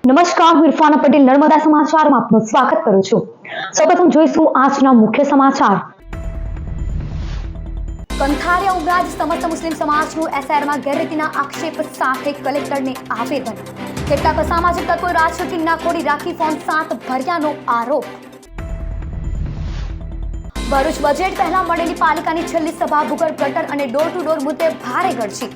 નમસ્કાર, હું ઇરફાના પટેલ નર્મદા સમાચારમાં આપનું સ્વાગત કરું છું। સૌપ્રથમ જોઈશું આજના મુખ્ય સમાચાર। કંથારિયા ઉમરાજ સમસ્ત મુસ્લિમ સમાજનું એસઆઈઆરમાં ગેરરીતિના આક્ષેપ સાથે કલેક્ટરને આવેદન। કેટલાક અસામાજિક તત્વોએ રાજકીય કિન્નાખોરી રાખી ફોર્મ 7 ભર્યાનો આરોપ। ભરૂચ બજેટ પહેલા મળેલી પાલિકાની છેલ્લી સભા ભૂગર્ભ ગટર અને ડોર ટુ ડોર મુદ્દે ભારે ગળચી।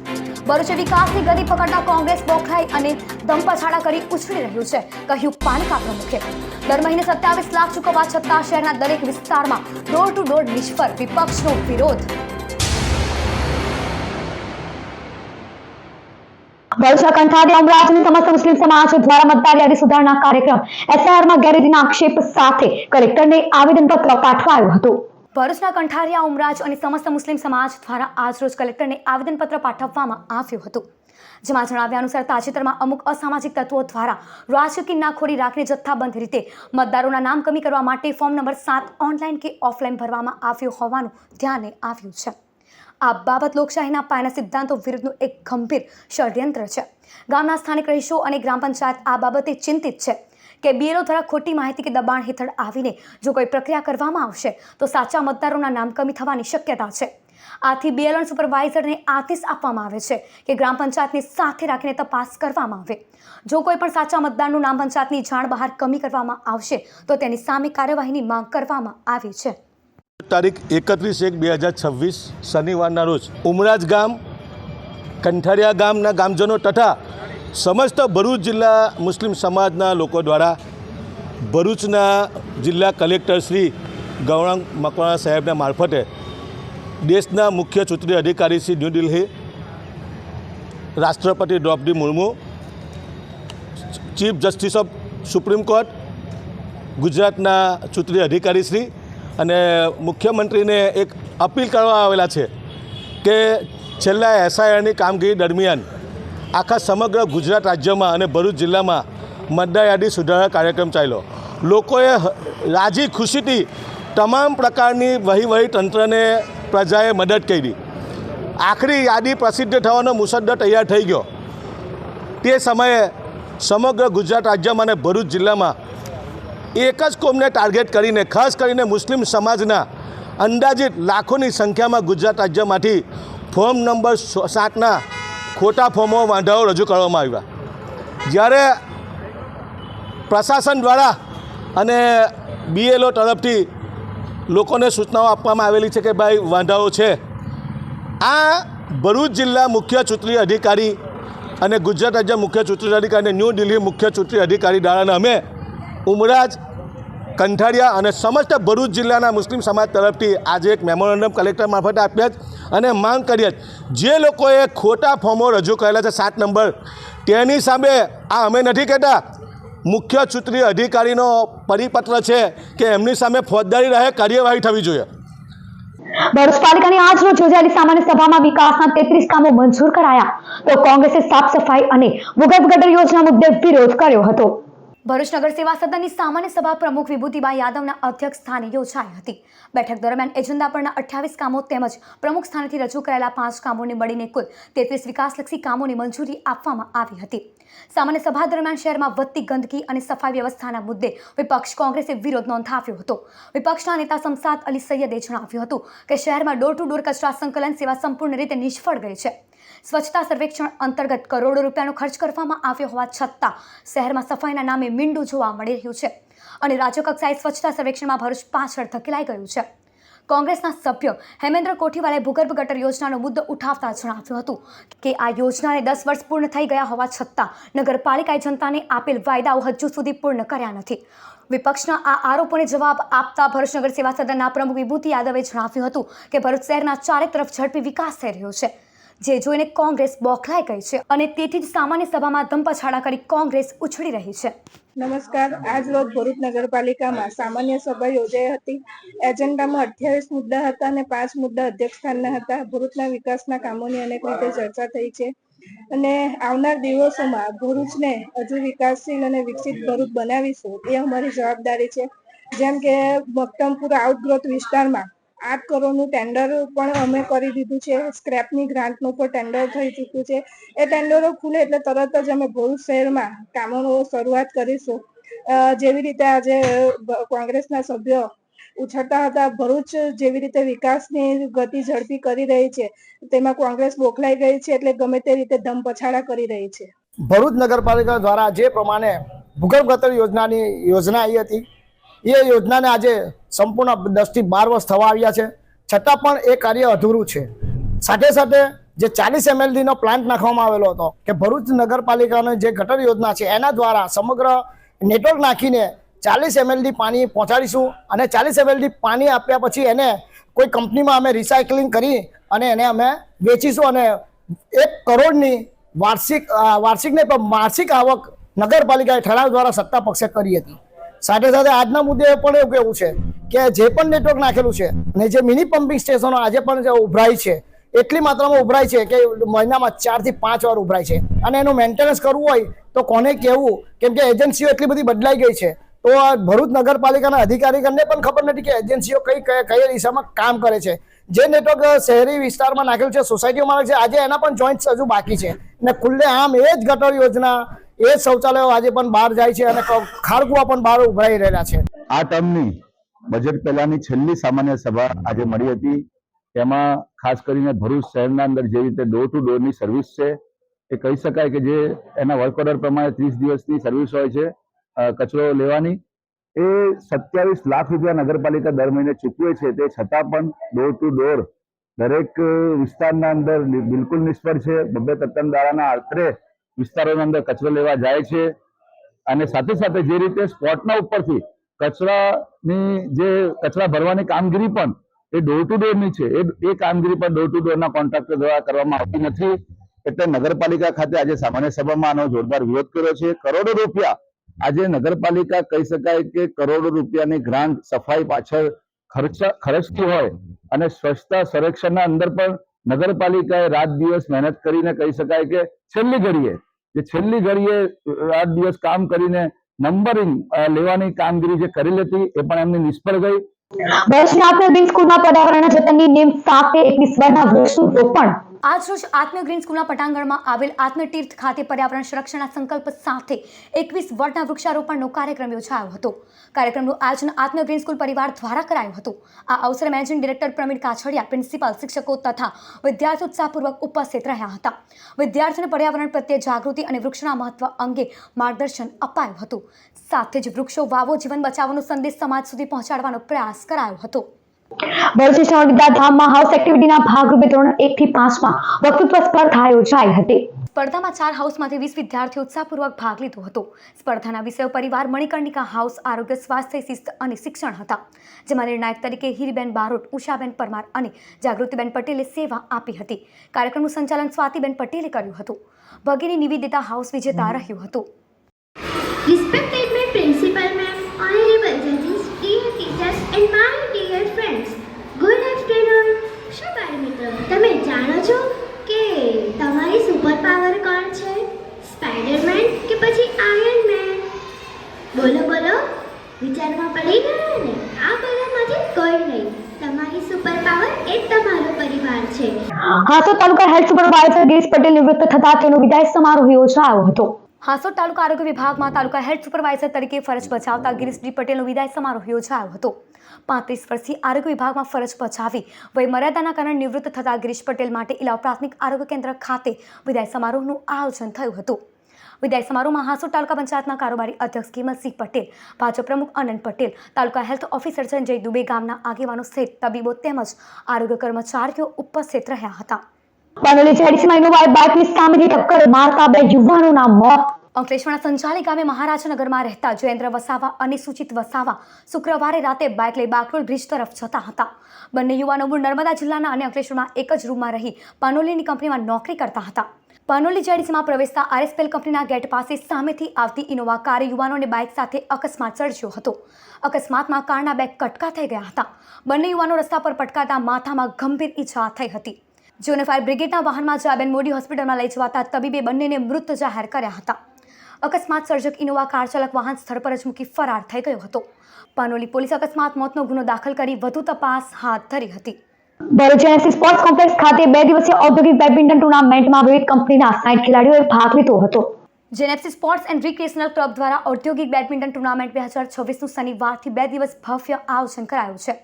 ભરૂચે વિકાસની ગતિ પકડતા કોંગ્રેસ બોખલાઈ અને દંપછાડા કરી ઉછળી રહ્યું છે, કહ્યું પાલિકા પ્રમુખે। દર મહિને 27 લાખ ચૂકવવા છતાં શહેરના દરેક વિસ્તારમાં ડોર ટુ ડોર નિષ્ફળ, વિપક્ષનો વિરોધ। ભરૂચના કંથારિયા ઉમરાજની સમસ્ત મુસ્લિમ સમાજ દ્વારા મતદાર યાદી સુધારણા કાર્યક્રમ એસઆઈઆરમાં ગેરરીતિના આક્ષેપ સાથે કલેક્ટરને આવેદનપત્ર પાઠવાયું હતું। ભરૂચના કંઠારિયા ઉમરાજ અને સમસ્ત મુસ્લિમ સમાજ દ્વારા આજરોજ કલેક્ટરને આવેદનપત્ર પાઠવવામાં આવ્યું હતું, જેમાં જણાવ્યા અનુસાર તાજેતરમાં અમુક અસામાજિક તત્વો દ્વારા રાજકીય કિન્નાખોરી રાખીને જથ્થાબંધ રીતે મતદારોના નામ કમી કરવા માટે ફોર્મ નંબર 7 ઓનલાઈન કે ઓફલાઈન ભરવામાં આવ્યું હોવાનું ધ્યાને આવ્યું છે। આ બાબત લોકશાહીના પાયાના સિદ્ધાંતો વિરુદ્ધનું એક ગંભીર ષડયંત્ર છે। ગામના સ્થાનિક રહીશો અને ગ્રામ પંચાયત આ બાબતે ચિંતિત છે કે બીએલઓ દ્વારા ખોટી માહિતી કે દબાણ હેઠળ આવીને જો કોઈ પ્રક્રિયા કરવામાં આવશે તો સાચા મતદારોના નામ કમી થવાની શક્યતા છે। આથી બીએલઓ સુપરવાઇઝરને આદેશ આપવામાં આવે છે કે ગ્રામ પંચાયતની સાથે રાખીને તપાસ કરવામાં આવે। જો કોઈ પણ સાચા મતદારનું નામ પંચાયતની જાણ બહાર કમી કરવામાં આવશે તો તેની સામે કાર્યવાહીની માંગ કરવામાં આવી છે। તારીખ 31/1/2026 શનિવારના રોજ ઉમરાજ ગામ, કંઠારિયા ગામના ગામજનો તથા સમસ્ત ભરૂચ જિલ્લા મુસ્લિમ સમાજના લોકો દ્વારા ભરૂચના જિલ્લા કલેક્ટર શ્રી ગૌરાંગ મકવાણા સાહેબના મારફતે દેશના મુખ્ય ચૂંટણી અધિકારી શ્રી ન્યૂ દિલ્હી, રાષ્ટ્રપતિ Draupadi Murmu, chief justice of supreme court, ગુજરાતના ચૂંટણી અધિકારી શ્રી અને મુખ્યમંત્રીને એક અપીલ કરવા આવેલા છે કે છેલ્લા એસઆઈઆરની કામગીરી દરમિયાન આખા સમગ્ર ગુજરાત રાજ્યમાં અને ભરૂચ જિલ્લામાં મતદાર યાદી સુધારા કાર્યક્રમ ચાલ્યો। લોકોએ રાજી ખુશીથી તમામ પ્રકારની વહીવટી તંત્રને પ્રજાએ મદદ કરી। આખરી યાદી પ્રસિદ્ધ થવાનો મુસદ્દો તૈયાર થઈ ગયો। તે સમયે સમગ્ર ગુજરાત રાજ્યમાં અને ભરૂચ જિલ્લામાં એક જ કોમને ટાર્ગેટ કરીને, ખાસ કરીને મુસ્લિમ સમાજના અંદાજિત લાખોની સંખ્યામાં ગુજરાત રાજ્યમાંથી ફોર્મ નંબર 7ના ખોટા ફોર્મો વાંધાઓ રજૂ કરવામાં આવ્યા। જ્યારે પ્રશાસન દ્વારા અને બીએલઓ તરફથી લોકોને સૂચનાઓ આપવામાં આવેલી છે કે ભાઈ વાંધાઓ છે। આ ભરૂચ જિલ્લા મુખ્ય ચૂંટણી અધિકારી અને ગુજરાત રાજ્ય મુખ્ય ચૂંટણી અધિકારી અને ન્યૂ દિલ્હી મુખ્ય ચૂંટણી અધિકારી દ્વારા અમે ઉમરાજ, કંઠારિયા અને સમસ્ત ભરૂચ જિલ્લાના મુસ્લિમ સમાજ તરફથી આજે એક મેમોરેન્ડમ કલેક્ટર મારફતે આપ્યા છે અને માંગ કરી જે લોકોએ ખોટા ફોર્મો રજૂ કરેલા છે 7 નંબર, તેની સામે આ અમે નથી કહેતા, મુખ્ય ચૂંટણી અધિકારીનો પરિપત્ર છે કે એમની સામે ફોજદારી રહે કાર્યવાહી થવી જોઈએ। ભરૂચ પાલિકાની આજરોજ યોજાયેલી સામાન્ય સભામાં વિકાસના 33 કામો મંજૂર કરાયા તો કોંગ્રેસે સાફ સફાઈ અને ભૂગર્ભ ગટર યોજના મુદ્દે વિરોધ કર્યો હતો। ભરૂચ નગર સેવા સદનની સામાન્ય સભા પ્રમુખ વિભૂતિબા યાદવના અધ્યક્ષ સ્થાને યોજાઈ હતી। બેઠક દરમિયાન એજન્ડા પરના 28 કામો તેમજ પ્રમુખ સ્થાનેથી રજૂ કરાયેલા 5 કામોને મળીને કુલ 33 વિકાસલક્ષી કામોની મંજૂરી આપવામાં આવી હતી। સામાન્ય સભા દરમિયાન શહેરમાં વધતી ગંદકી અને સફાઈ વ્યવસ્થાના મુદ્દે વિપક્ષ કોંગ્રેસે વિરોધ નોંધાવ્યો હતો। વિપક્ષના નેતા શમસાદ અલી સૈયદે જણાવ્યું હતું કે શહેરમાં ડોર ટુ ડોર કચરા સંકલન સેવા સંપૂર્ણ રીતે નિષ્ફળ ગઈ છે। સ્વચ્છતા સર્વેક્ષણ અંતર્ગત કરોડો રૂપિયાનો ખર્ચ કરવામાં આવ્યો હોવા છતાં શહેરમાં સફાઈના નામે મીંડું જોવા મળી રહ્યું છે અને રાજ્યકક્ષાએ સ્વચ્છતા સર્વેક્ષણમાં ભરૂચ પાછળ ધકેલાઈ ગયું છે। કોંગ્રેસના સભ્ય હેમેન્દ્ર કોઠીવાલે ભૂગર્ભ ગટર યોજનાનો મુદ્દો ઉઠાવતા જણાવ્યું હતું કે આ યોજનાને 10 વર્ષ પૂર્ણ થઈ ગયા હોવા છતાં નગરપાલિકાએ જનતાને આપેલ વાયદાઓ હજુ સુધી પૂર્ણ કર્યા નથી। વિપક્ષના આ આરોપોને જવાબ આપતા ભરૂચ નગર સેવા સદનના પ્રમુખ વિભૂતિ યાદવે જણાવ્યું હતું કે ભરૂચ શહેરના ચારે તરફ ઝડપી વિકાસ થઈ રહ્યો છે, જે જોઈને કોંગ્રેસ બોખલાઈ ગઈ છે અને તેથી જ સામાન્ય સભામાં ધંપછાડા કરી કોંગ્રેસ ઉછળી રહી છે। નમસ્કાર, આજ રોજ ભરૂચ નગરપાલિકામાં સામાન્ય સભા યોજાઈ હતી। એજન્ડામાં 28 મુદ્દા હતા અને 5 મુદ્દા અધ્યક્ષ સ્થાનના હતા। ભરૂચના વિકાસના કામોની અનેક રીતે ચર્ચા થઈ છે અને આવનાર દિવસોમાં ભરૂચને હજુ વિકાસશીલ અને વિકસિત ભરૂચ બનાવીશું એ અમારી જવાબદારી છે। જેમ કે મક્તમપુર આઉટગ્રોથ વિસ્તારમાં 8 કરોડનું ટેન્ડર પણ અમે કરી દીધું છે. સ્ક્રેપની ગ્રાન્ટનું પણ ટેન્ડર થઈ ચૂક્યું છે. એ ટેન્ડરો ખુલે એટલે તરત જ અમે ભરૂચ શહેરમાં કામોનો શરૂઆત કરીશું. જેવી રીતે આજે કોંગ્રેસના સભ્યો ઉછળતા હતા, ભરૂચ જેવી રીતે વિકાસની ગતિ ઝડપી કરી રહી છે તેમાં કોંગ્રેસ બોખલાઈ ગઈ છે એટલે ગમે તે રીતે ધમ પછાડા કરી રહી છે. ભરૂચ નગરપાલિકા દ્વારા જે પ્રમાણે ભૂગર્ભ ગટર યોજના આવી હતી એ યોજનાને આજે સંપૂર્ણ 10 થી 12 વર્ષ થવા આવ્યા છે, છતાં પણ એ કાર્ય અધૂરું છે. સાથે સાથે જે 40 MLDનો પ્લાન્ટ નાખવામાં આવેલો હતો કે ભરૂચ નગરપાલિકાની જે ગટર યોજના છે એના દ્વારા સમગ્ર નેટવર્ક નાખીને 40 MLD પાણી પહોંચાડીશું અને 40 MLD પાણી આપ્યા પછી એને કોઈ કંપનીમાં અમે રિસાયકલિંગ કરી અને એને અમે વેચીશું અને 1 કરોડની વાર્ષિક ને પણ માસિક આવક નગરપાલિકાએ ઠરાવ દ્વારા સત્તા પક્ષે કરી હતી. સાથે સાથે આજના મુદ્દે પણ એવું કહેવું છે કે જે પણ નેટવર્ક નાખેલું છે અને જે મિની પમ્પિંગ સ્ટેશનો આજે પણ જે ઉભરાય છે એટલી માત્રામાં ઉભરાય છે કે મહિનામાં 4 થી 5 વાર ઉભરાય છે અને એનું મેન્ટેનન્સ કરવું હોય તો કોને કહેવું, કેમ કે એજન્સીઓ એટલી બધી બદલાઈ ગઈ છે. તો ભરૂચ નગરપાલિકાના અધિકારીઓને પણ ખબર નથી કે એજન્સીઓ કઈ દિશામાં કામ કરે છે. જે નેટવર્ક શહેરી વિસ્તારમાં નાખેલું છે, સોસાયટીઓમાં છે, આજે એના પણ જોઈન્ટ્સ હજુ બાકી છે અને ખુલ્લે આમ એ જ ગટર યોજના, એ જ શૌચાલયો આજે પણ બહાર જાય છે અને ખારકુવા પણ બહાર ઉભરાઈ રહેલા છે. આ ટર્મની બજેટ પહેલાની છેલ્લી સામાન્ય સભા આજે મળી હતી. તેમાં ખાસ કરીને ભરૂચ શહેરના અંદર જે રીતે ડોર ટુ ડોરની સર્વિસ છે એ કહી શકાય કે જે એના વર્ક ઓર્ડર પ્રમાણે 30 દિવસની સર્વિસ હોય છે કચરો લેવાની, એ 27 લાખ રૂપિયા નગરપાલિકા દર મહિને ચૂકવે છે. તે છતાં પણ ડોર ટુ ડોર દરેક વિસ્તારના અંદર બિલકુલ નિષ્ફળ છે. 2 તત્તમદારાના આશરે વિસ્તારોના અંદર કચરો લેવા જાય છે અને સાથે સાથે જે રીતે સ્પોટના ઉપરથી કચરા ભરવાની કામગીરી પણ એ ડોર ટુ ડોરની છે, એ કામગીરી પણ ડોર ટુ ડોરના કોન્ટ્રાક્ટર દ્વારા કરવામાં આવતી નથી. એટલે નગરપાલિકા ખાતે આજે સામાન્ય સભામાં આનો જોરદાર વિરોધ કર્યો છે. કરોડો રૂપિયા આજે નગરપાલિકા કહી શકાય કે કરોડો રૂપિયાની ગ્રાન્ટ સફાઈ પાછળ ખર્ચતી હોય અને સ્વચ્છતા સંરક્ષણના અંદર પણ નગરપાલિકાએ રાત દિવસ મહેનત કરીને કહી શકાય કે છેલ્લી ઘડીએ રાત દિવસ કામ કરીને નંબરિંગ લેવાની કામગીરી જે કરેલી હતી એ પણ એમની નિષ્ફળ ગઈ. ભરૂચની આત્મીય ગ્રીન સ્કૂલમાં પર્યાવરણ જતનની નેમ સાથે 21 વડના વૃક્ષનું રોપણ. આજરોજ આત્મીય ગ્રીન સ્કૂલના પટાંગણમાં આવેલ આત્મીય તીર્થ ખાતે પર્યાવરણ સંરક્ષણના સંકલ્પ સાથે 21 વડના વૃક્ષારોપણનો કાર્યક્રમ યોજાયો હતો. કાર્યક્રમનું આયોજન આત્મીય ગ્રીન સ્કૂલ પરિવાર દ્વારા કરાયું હતું. આ અવસરે managing director Pravin Kachhadiya, principal, શિક્ષકો તથા વિદ્યાર્થીઓ ઉત્સાહપૂર્વક ઉપસ્થિત રહ્યા હતા. વિદ્યાર્થીઓને પર્યાવરણ પ્રત્યે જાગૃતિ અને વૃક્ષના મહત્વ અંગે માર્ગદર્શન અપાયું હતું. સાથે જ વૃક્ષો વાવો, જીવન બચાવવાનો સંદેશ સમાજ સુધી પહોંચાડવાનો પ્રયાસ કરાયો હતો. ભરૂચ વિદ્યા ધામમાં હાઉસ એક્ટિવિટીના ભાગરૂપે ધોરણ 1 થી 5 માં વક્તૃત્વ સ્પર્ધા યોજાઈ હતી. સ્પર્ધામાં 4 હાઉસમાંથી 20 વિદ્યાર્થીઓ ઉત્સાહપૂર્વક ભાગ લીધો હતો. સ્પર્ધાના વિષયો પરિવાર, મણિકર્ણિકા હાઉસ, આરોગ્ય, સ્વાસ્થ્ય, શિસ્ત અને શિક્ષણ હતા. જેમાં નિર્ણાયક તરીકે હીરીબેન બારોટ, ઉષાબેન પરમાર અને જાગૃતિબેન પટેલે સેવા આપી હતી. કાર્યક્રમનું સંચાલન સ્વાતિબેન પટેલે કર્યું હતું. ભગીની નિવેદિતા હાઉસ વિજેતા રહ્યું હતું. Respected my principal ma'am, honorable judges, dear teachers and my dear friends. Good afternoon. શું બાળ મિત્રો, તમે જાણો છો કે તમારી સુપર પાવર કોણ છે? સ્પાઈડરમેન કે પછી આયર્ન મેન? બોલો બોલો, વિચારમાં પડી ગયા ને? આ બધામાંથી કોઈ નહીં. તમારી સુપર પાવર એ તમારો પરિવાર છે. હાસોદ તાલુકા હેલ્થ સુપરવાઇઝર ગિરીશ પટેલ નિવૃત્ત થતા તેનો વિદાય સમારોહ યોજાયો હતો. હાસોદ તાલુકા આરોગ્ય વિભાગમાં તાલુકા હેલ્થ સુપરવાઇઝર તરીકે ફરજ બજાવતા ગિરીશ પટેલનો વિદાય સમારોહ યોજાયો હતો. 35 વર્ષથી આરોગ્ય વિભાગમાં ફરજ બજાવી વયમર્યાદાના કારણે નિવૃત્ત થતા ગિરીશ પટેલ માટે ઇલાવ પ્રાથમિક આરોગ્ય કેન્દ્ર ખાતે વિદાય સમારોહનું આયોજન થયું હતું. વિદાય સમારોહમાં હાસોદ તાલુકા પંચાયતના કારોબારી અધ્યક્ષ કિમલસિંહ પટેલ, ભાજપ પ્રમુખ અનંત પટેલ, તાલુકા હેલ્થ ઓફિસર સંજય દુબે, ગામના આગેવાનો સહિત તબીબો તેમજ આરોગ્ય કર્મચારીઓ ઉપસ્થિત રહ્યા હતા. બારડોલી જેડીસીમાં ઇનોવાએ બાઇકની સામેથી ટક્કર મારતા 2 યુવાનોના મોત. અંકલેશ્વરના સંજાલી ગામે મહારાજનગરમાં રહેતા જયેન્દ્ર વસાવા અને સુચિત વસાવા શુક્રવારે રાતે બાઇક લઈ બાકરોલ બ્રિજ તરફ જતા હતા. બંને યુવાનો મૂળ નર્મદા જિલ્લાના અને અંકલેશ્વરમાં એક જ રૂમમાં રહી પાનોલીની કંપનીમાં નોકરી કરતા હતા. પાનોલી જેડીસીમાં પ્રવેશતા આરએસપીએલ કંપનીના ગેટ પાસે સામેથી આવતી ઇનોવા કારે યુવાનોને બાઇક સાથે અકસ્માત સર્જ્યો હતો. અકસ્માતમાં કારના 2 કટકા થઈ ગયા હતા. બંને યુવાનો રસ્તા પર પટકાતા માથામાં ગંભીર ઈજા થઈ હતી. જેઓને ફાયર બ્રિગેડના વાહનમાં જાબેન મોડી હોસ્પિટલમાં લઈ જવાતા તબીબે બંનેને મૃત જાહેર કર્યા હતા. અકસ્માત સર્જક ઇનોવા કાર ચાલક વાહન સ્થળ પર જ મૂકી ફરાર થઈ ગયો હતો. પાનોલી પોલીસ અકસ્માત મોતનો ગુનો દાખલ કરી વધુ તપાસ હાથ ધરી હતી. ભરૂચ એનએફસી સ્પોર્ટ્સ કોમ્પ્લેક્સ ખાતે 2 દિવસીય ઔદ્યોગિક બેડમિન્ટન ટુર્નામેન્ટમાં વિવિધ કંપનીના 60 ખેલાડીઓએ ભાગ લીધો હતો. GNFC sports and recreational club દ્વારા ઔદ્યોગિક બેડમિન્ટન ટુર્નામેન્ટ 2026નું શનિવારથી 2 દિવસ ભવ્ય આયોજન કરાયું છે.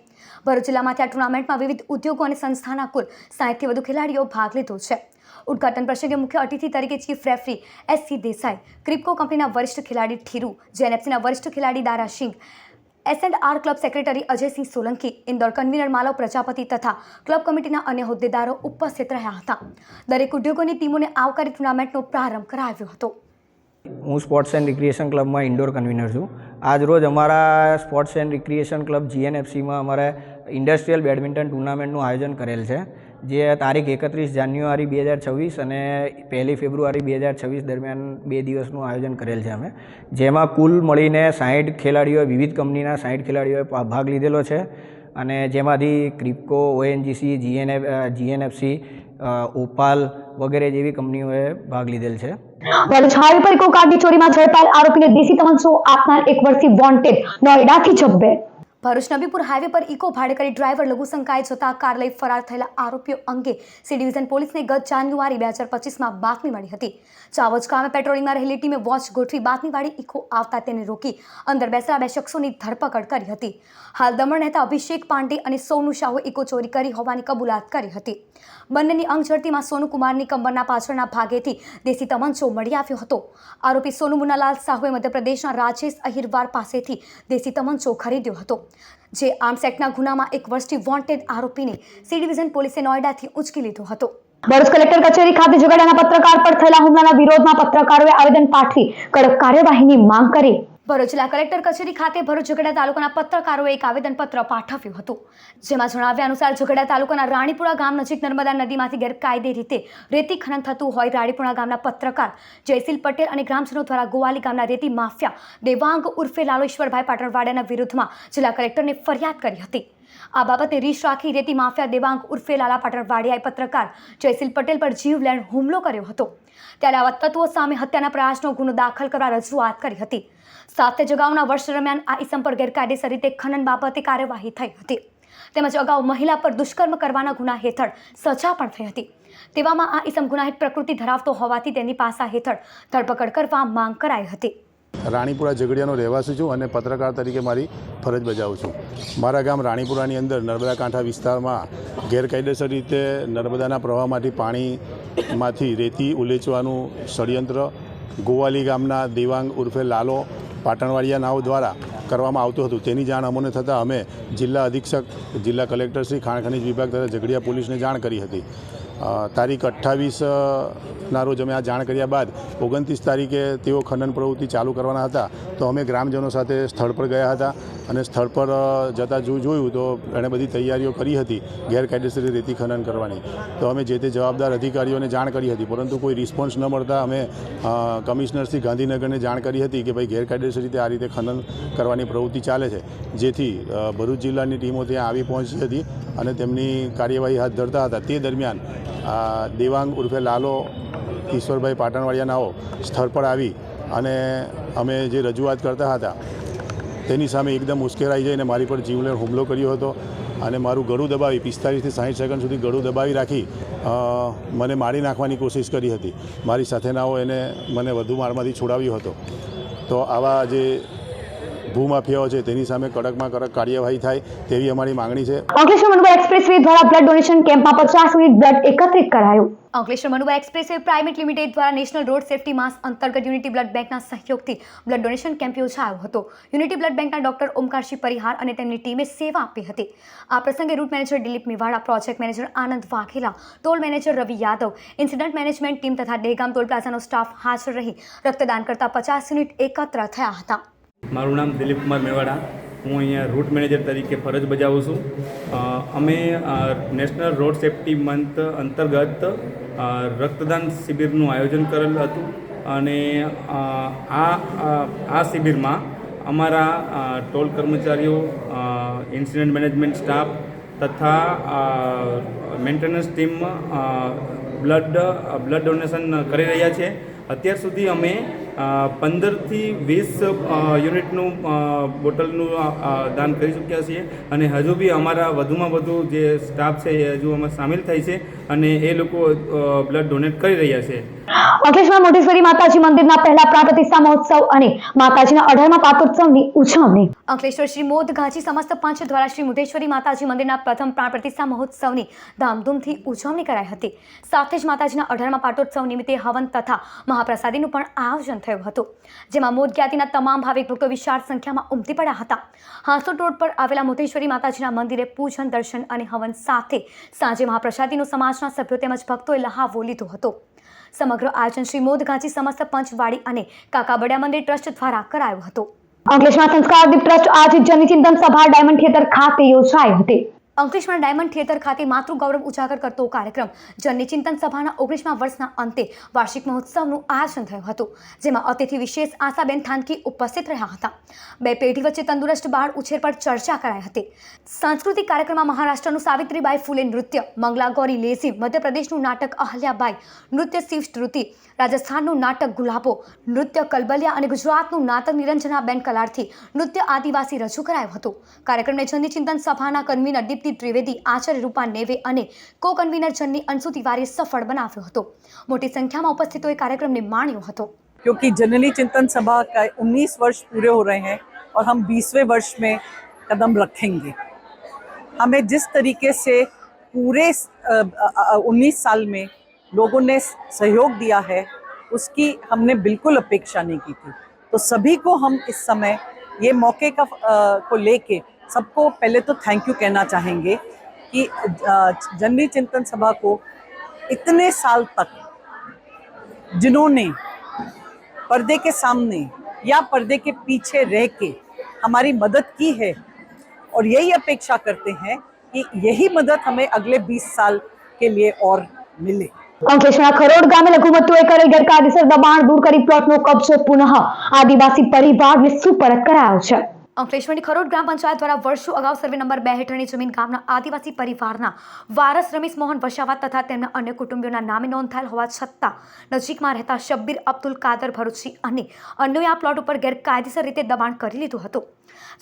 ભરૂચ જિલ્લામાંથી આ ટુર્નામેન્ટમાં વિવિધ ઉદ્યોગો અને સંસ્થાના કુલ 60થી વધુ ખેલાડીઓ ભાગ લીધો છે. ઉદ્ઘાટન પ્રસંગે મુખ્ય અતિથિ તરીકે chief referee SC Desai, Kribhco કંપનીના વરિષ્ઠ ખેલાડી ઠીરુ, જેએનએફસીના વરિષ્ઠ ખેલાડી દારા સિંહ, S&R club secretary Ajaysinh Solanki, Indore convener Malav Prajapati તથા ક્લબ કમિટીના અન્ય હોદ્દેદારો ઉપસ્થિત રહ્યા હતા. દરેક ઉદ્યોગોની ટીમોને આવકારી ટુર્નામેન્ટનો પ્રારંભ કરાવ્યો હતો. હું સ્પોર્ટ્સ એન્ડ રિક્રિએશન ક્લબમાં ઇન્ડોર કન્વીનર છું. આજ રોજ અમારા સ્પોર્ટ્સ એન્ડ રિક્રિએશન ક્લબ જીએનએફસીમાં અમારે ઇન્ડસ્ટ્રીયલ બેડમિન્ટન ટુર્નામેન્ટનું આયોજન કરેલ છે, જે તારીખ 31 જાન્યુઆરી 2026 અને 1 ફેબ્રુઆરી 2026 દરમિયાન 2 દિવસનું આયોજન કરેલ છે અમે, જેમાં કુલ મળીને 60 ખેલાડીઓએ, વિવિધ કંપનીના 60 ખેલાડીઓએ ભાગ લીધેલો છે. અને જેમાંથી ક્રિપ્કો, ઓએનજીસી, જીએનએફસી, ઓપાલ વગેરે જેવી કંપનીઓએ ભાગ લીધેલ છે. ભરૂચ હાઈવે પર ઇકો કારની ચોરીમાં ઝડપાયેલ આરોપીને દેશી તમંચો આપનાર 1 વર્ષથી વોન્ટેડ નોઈડાથી ઝડપે. ભરૂચ નબીપુર હાઈવે પર ઇકો ભાડે કરી ડ્રાઈવર લઘુશંકાએ જતા કાર લઈ ફરાર થયેલા આરોપીઓ અંગે સી ડિવિઝન પોલીસને ગત જાન્યુઆરી 2025માં બાતમી મળી હતી. ચાવજ ગામે પેટ્રોલિંગમાં રહેલી ટીમે વોચ ગોઠવી બાતમીવાળી ઇકો આવતા તેને રોકી અંદર બેસેલા 2 શખ્સોની ધરપકડ કરી હતી. હાલ દમણ રહેતા અભિષેક પાંડે અને સોનુ શાહુએ ઇકો ચોરી કરી હોવાની કબૂલાત કરી હતી. બંનેની અંગ ઝડતીમાં સોનુ કુમારની કમરના પાછળના ભાગેથી દેશી તમંચો મળી આવ્યો હતો. આરોપી સોનુ મુન્નાલાલ સાહુએ મધ્યપ્રદેશના રાજેશ અહિરવાર પાસેથી દેશી તમંચો ખરીદ્યો હતો, જે આર્મ્સ એક્ટના ગુનામાં 1 વર્ષથી વોન્ટેડ આરોપીને સી ડિવિઝન પોલીસે નોઈડાથી ઉંચકી લીધો હતો. ભરૂચ કલેક્ટર કચેરી ખાતે ઝઘડાના પત્રકાર પર થયેલા હુમલાના વિરોધમાં પત્રકારોએ આવેદન પાઠવી કડક કાર્યવાહીની માંગ કરી. ભરૂચ જિલ્લા કલેક્ટર કચેરી ખાતે ભરૂચ ઝઘડા તાલુકાના પત્રકારોએ એક આવેદનપત્ર પાઠવ્યું હતું, જેમાં જણાવ્યા અનુસાર ઝઘડા તાલુકાના રાણીપુરા ગામ નજીક નર્મદા નદીમાંથી ગેરકાયદે રીતે રેતી ખનન થતું હોય રાણીપુરા ગામના પત્રકાર જયશીલ પટેલ અને ગ્રામજનો દ્વારા ગોવાલી ગામના રેતી માફિયા દેવાંગ ઉર્ફે લાલેશ્વરભાઈ પાટણવાડિયાના વિરુદ્ધમાં જિલ્લા કલેક્ટરને ફરિયાદ કરી હતી. આ બાબતે રીશ રાખી રેતી માફિયા દેવાંગ ઉર્ફે લાલા પાટણવાડિયાએ પત્રકાર જયશીલ પટેલ પર જીવલેણ હુમલો કર્યો હતો. ત્યારે આવા તત્વો સામે હત્યાના પ્રયાસનો ગુનો દાખલ કરવા રજૂઆત કરી હતી. સાથે જ અગાઉના વર્ષ દરમિયાન આ ઇસમ પર ગેરકાયદેસર રીતે ખનન બાબતે કાર્યવાહી થઈ હતી. તેમજ અગાઉ મહિલા પર દુષ્કર્મ કરવાના ગુના હેઠળ સજા પણ થઈ હતી. તેવામાં આ ઇસમ ગુનાહિત પ્રકૃતિ ધરાવતો હોવાથી તેની પાસા હેઠળ ધરપકડ કરવા માંગ કરાઈ હતી. રાણીપુરા ઝઘડિયાનો રહેવાસી છું અને પત્રકાર તરીકે મારી ફરજ બજાવું છું. મારા ગામ રાણીપુરાની અંદર નર્મદા કાંઠા વિસ્તારમાં ગેરકાયદેસર રીતે નર્મદાના પ્રવાહમાંથી પાણીમાંથી રેતી ઉલેચવાનું ષડયંત્ર ગોવાલી ગામના દેવાંગ ઉર્ફે લાલો પાટણવાડિયા નાવ દ્વારા કરવામાં આવતું હતું. તેની જાણ અમને થતાં અમે જિલ્લા અધિક્ષક, જિલ્લા કલેક્ટર શ્રી ખાણ ખનીજ વિભાગ તથા ઝઘડિયા પોલીસને જાણ કરી હતી. તારીખ 28ના રોજ અમે આ જાણ કર્યા બાદ 29 તારીખે તેઓ ખનન પ્રવૃત્તિ ચાલુ કરવાના હતા, તો અમે ગ્રામજનો સાથે સ્થળ પર ગયા હતા અને સ્થળ પર જતાં જોયું તો એણે બધી તૈયારીઓ કરી હતી ગેરકાયદેસર રેતી ખનન કરવાની. તો અમે જે તે જવાબદાર અધિકારીઓને જાણ કરી હતી, પરંતુ કોઈ રિસ્પોન્સ ન મળતા અમે કમિશનર શ્રી ગાંધીનગરને જાણ કરી હતી કે ભાઈ ગેરકાયદેસર રીતે આ રીતે ખનન કરવાની પ્રવૃત્તિ ચાલે છે. જેથી ભરૂચ જિલ્લાની ટીમો ત્યાં આવી પહોંચી હતી અને તેમની કાર્યવાહી હાથ ધરતા હતા. તે દરમિયાન દેવાંગ ઉર્ફે લાલો ઈશ્વરભાઈ પાટણવાડિયાનાઓ સ્થળ પર આવી અને અમે જે રજૂઆત કરતા હતા તેની સામે એકદમ ઉશ્કેરાઈ જઈને મારી પર જીવલેણ હુમલો કર્યો હતો અને મારું ગળું દબાવી 45 થી 60 સેકન્ડ સુધી ગળું દબાવી રાખી મને મારી નાખવાની કોશિશ કરી હતી. મારી સાથેનાઓ એને મને વધુ મારમાંથી છોડાવ્યો હતો. તો આવા જે ભૂમાફિયાઓ છે તેની સામે કડકમાં કડક કાર્યવાહી થાય તેવી અમારી માંગણી છે. અંકલેશ્વર મનુબા એક્સપ્રેસવે દ્વારા બ્લડ ડોનેશન કેમ્પમાં 50 યુનિટ બ્લડ એકત્રિત કરાયું. અંકલેશ્વર મનુબા એક્સપ્રેસવે પ્રાઇવેટ લિમિટેડ દ્વારા નેશનલ રોડ સેફટી માસ અંતર્ગત યુનિટી બ્લડ બેંકના સહયોગથી બ્લડ ડોનેશન કેમ્પ યોજાયો હતો. યુનિટી બ્લડ બેંકના ડોક્ટર ઓમકારસિંહ પરિહાર અને તેમની ટીમે સેવા આપી હતી. આ પ્રસંગે route manager Dilip Mewada, project manager Anand Vaghela, toll manager Ravi Yadav, incident management team તથા દહેગામ ટોલ પ્લાઝાનો સ્ટાફ હાજર રહી રક્તદાન કરતા 50 યુનિટ એકત્ર થયા હતા. મારું નામ દિલીપ કુમાર મેવાડા, હું અહીંયા રૂટ મેનેજર તરીકે ફરજ બજાવું છું. અમે નેશનલ રોડ સેફટી મંથ અંતર્ગત રક્તદાન શિબિરનું આયોજન કરેલું હતું અને આ શિબિરમાં અમારા ટોલ કર્મચારીઓ, ઇન્સિડન્ટ મેનેજમેન્ટ સ્ટાફ તથા મેન્ટેનન્સ ટીમ બ્લડ ડોનેશન કરી રહ્યા છે. અત્યાર સુધી અમે 15થી 20 યુનિટનું બોટલનું દાન કરી ચૂક્યા છીએ અને હજુ બી અમારા વધુમાં વધુ જે સ્ટાફ છે એ હજુ અમે સામેલ થાય છે અને એ લોકો બ્લડ ડોનેટ કરી રહ્યા છે. અંકલેશ્વર મોઢેશ્વરી માતાજી મંદિરના પહેલા પ્રાણ પ્રતિષ્ઠા મહોત્સવ અને માતાજીના 18મા પાટોત્સવની ઉજવણી. અંકલેશ્વર શ્રી મોદ ઘાંચી સમસ્ત પંચ દ્વારા શ્રી મોઢેશ્વરી માતાજી મંદિરના પ્રથમ પ્રાણ પ્રતિષ્ઠા મહોત્સવની ધામધૂમથી ઉજવણી કરાઈ હતી. સાથે જ માતાજીના 18મા પાટોત્સવ નિમિત્તે હવન તથા મહાપ્રસાદીનું પણ આયોજન થયું હતું, જેમાં મોદ જ્ઞાતિના તમામ ભાવિક ભક્તો વિશાળ સંખ્યામાં ઉમટી પડ્યા હતા. હાંસોટ રોડ પર આવેલા મોઢેશ્વરી માતાજીના મંદિરે પૂજન, દર્શન અને હવન સાથે સાંજે મહાપ્રસાદીનો સમાજના સભ્યો તેમજ ભક્તોએ લહાવો લીધો હતો. સમગ્ર આયોજન શ્રી મોદ ઘાંચી સમસ્ત પંચવાડી અને કાકાબડિયા મંદિર ટ્રસ્ટ દ્વારા કરાયો હતો. અંકલેશ્વર સંસ્કારદીપ ટ્રસ્ટ આજે જનચિંતન સભા ડાયમંડ થિયેટર ખાતે યોજાઈ હતી. અંકલેશ્વર ડાયમંડ થિયેટર ખાતે માતૃગૌરવ ઉજાગર કરતો કાર્યક્રમ જનચિંતન સભાના 19મા વર્ષના અંતે વાર્ષિક મહોત્સવનું આયોજન થયું હતું, જેમાં અતિથિ વિશેષ આશાબેન થાનકી ઉપસ્થિત રહ્યા હતા. બે પેઢી વચ્ચે તંદુરસ્ત બાળ ઉછેર પર ચર્ચા કરાઈ હતી. સાંસ્કૃતિક કાર્યક્રમમાં મહારાષ્ટ્રનું સાવિત્રીબાઈ ફૂલે નૃત્ય, મંગલા ગૌરી લેઝિમ, મધ્યપ્રદેશનું નાટક અહલ્યાબાઈ નૃત્ય, શિવ સ્તુતિ, રાજસ્થાનનું નાટક ગુલાબો નૃત્ય કલબલિયા અને ગુજરાતનું નાટક નિરંજનાબેન કલારથી નૃત્ય આદિવાસી રજૂ કરાયું હતું. કાર્યક્રમને જનચિંતન સભાના કન્વીનર દીપ્તિ ત્રિવેદી, આચાર્ય રૂપા નેવે અને કો કન્વીનર જનની અંશુ तिवारी सफल बनाव्यो હતો. मोटी संख्या में उपस्थितों कार्यक्रम ने माण्यो હતો. क्योंकि जननी चिंतन सभा का 19 वर्ष पूरे हो रहे हैं और हम 20वें वर्ष में कदम रखेंगे. हमें जिस तरीके से पूरे 19 साल में लोगों ने सहयोग दिया है उसकी हमने बिल्कुल अपेक्षा नहीं की थी. तो सभी को हम इस समय ये मौके का को लेके सबको पहले तो थैंक यू कहना चाहेंगे कि जननी चिंतन सभा को इतने साल तक जिन्होंने पर्दे के सामने या पर्दे के पीछे रह के हमारी मदद की है और यही अपेक्षा करते हैं कि यही मदद हमें अगले 20 साल के लिए और मिले. અંકલેશ્વરના ખરોડ ગામે લઘુમતીઓએ કરેલ ગેરકાયદેસર દબાણ દૂર કરી પ્લોટનો કબજો પુનઃ આદિવાસી પરિવારને સુપરત કરાયો છે. અંકલેશ્વરની ખરોડ ગ્રામ પંચાયત દ્વારા વર્ષો અગાઉ સર્વે નંબર 2 હેઠળની જમીન ગામના આદિવાસી પરિવારના વારસ રમેશ મોહન વસાવા તથા તેમના અન્ય કુટુંબીઓના નામે નોંધાયેલ હોવા છતાં નજીકમાં રહેતા શબ્બીર અબ્દુલ કાદર ભરૂચી અને અન્યોએ આ પ્લોટ ઉપર ગેરકાયદેસર રીતે દબાણ કરી લીધું હતું,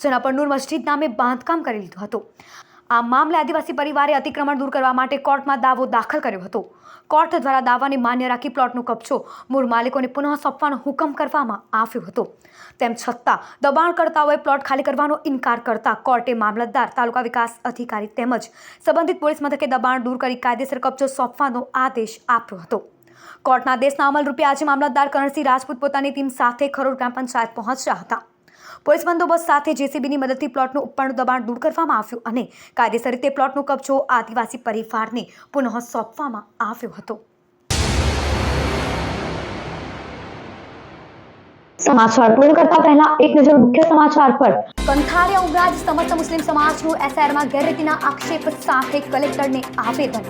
જેના પર નૂર મસ્જિદ નામે બાંધકામ કરી લીધું હતું. આ મામલે આદિવાસી પરિવારે અતિક્રમણ દૂર કરવા માટે કોર્ટમાં દાવો દાખલ કર્યો હતો. કોર્ટ દ્વારા દાવાને માન્ય રાખી પ્લોટનો કબજો મૂળ માલિકોને પુનઃ સોંપવાનો હુકમ કરવામાં આવ્યો હતો. તેમ છતાં દબાણકર્તાઓએ પ્લોટ ખાલી કરવાનો ઇનકાર કરતા કોર્ટે મામલતદાર, તાલુકા વિકાસ અધિકારી તેમજ સંબંધિત પોલીસ મથકે દબાણ દૂર કરી કાયદેસર કબજો સોંપવાનો આદેશ આપ્યો હતો. કોર્ટના આદેશના અમલ રૂપે આજે મામલતદાર કરણસિંહ રાજપૂત પોતાની ટીમ સાથે ખરોડ ગ્રામ પંચાયત પહોંચ્યા હતા. પોલીસ બંદોબસ્ત સાથે જેસીબીની મદદથી પ્લોટનું ઉપરનું દબાણ દૂર કરવામાં આવ્યું અને કાયદેસર રીતે પ્લોટનો કબજો આદિવાસી પરિવારને પુનઃ સોંપવામાં આવ્યો હતો. સમાચાર પૂર્ણ કરતા પહેલા એક નજર મુખ્ય સમાચાર પર. કંથારિયા ઉમરાજ સમસ્ત મુસ્લિમ સમાજનું એસઆઈઆરમાં ગેરરીતિના આક્ષેપ સાથે કલેક્ટરને આવેદન.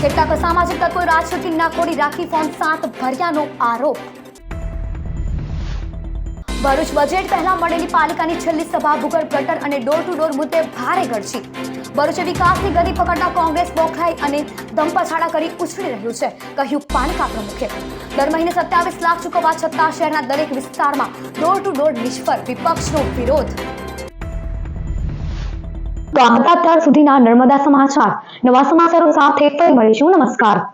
કેટલાક અસામાજિક તત્વોએ રાજકીય નાખોડી રાખી ફોર્મ 7 ભર્યાનો આરોપ. ભરૂચ બજેટ પહેલા મળેલી પાલિકાની છેલ્લી સભા ભૂગર્ભ ગટર અને ડોર ટુ ડોર મુદ્દે ભારે ગળચી. ભરૂચે વિકાસની ગતિ પકડતા કોંગ્રેસ બોખલાઈ અને ધમપછાડા કરી ઉછળી રહ્યું છે, કહ્યું પાલિકા પ્રમુખે. દર મહિને 27 લાખ ચૂકવવા છતાં શહેરના દરેક વિસ્તારમાં ડોર ટુ ડોર નિષ્ફળ, વિપક્ષનો વિરોધ. તો આ હતા અત્યાર સુધીના નર્મદા સમાચાર. નવા સમાચારો સાથે ફરી મળીશું. નમસ્કાર.